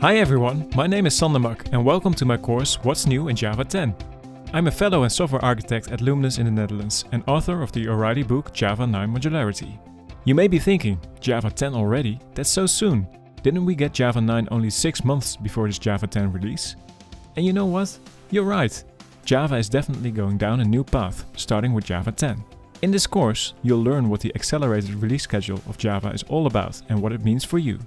Hi everyone, my name is Sander Mak and welcome to my course What's New in Java 10. I'm a fellow and software architect at Luminous in the Netherlands and author of the O'Reilly book Java 9 Modularity. You may be thinking, Java 10 already? That's so soon. Didn't we get Java 9 only 6 months before this Java 10 release? And you know what? You're right. Java is definitely going down a new path, starting with Java 10. In this course, you'll learn what the accelerated release schedule of Java is all about and what it means for you.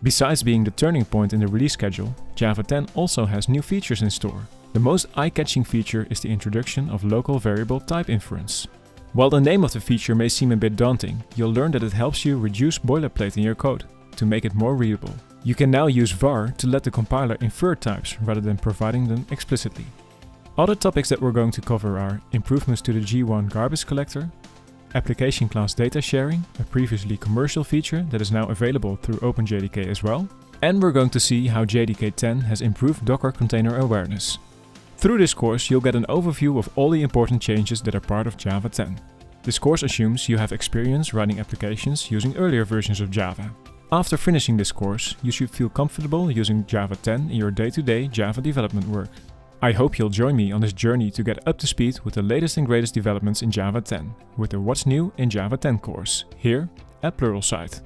Besides being the turning point in the release schedule, Java 10 also has new features in store. The most eye-catching feature is the introduction of local variable Type Inference. While the name of the feature may seem a bit daunting, you'll learn that it helps you reduce boilerplate in your code to make it more readable. You can now use var to let the compiler infer types rather than providing them explicitly. Other topics that we're going to cover are improvements to the G1 garbage collector, application class data sharing, a previously commercial feature that is now available through OpenJDK as well, and we're going to see how JDK 10 has improved Docker container awareness. Through this course, you'll get an overview of all the important changes that are part of Java 10. This course assumes you have experience writing applications using earlier versions of Java. After finishing this course, you should feel comfortable using Java 10 in your day-to-day Java development work. I hope you'll join me on this journey to get up to speed with the latest and greatest developments in Java 10, with the What's New in Java 10 course, here at Pluralsight.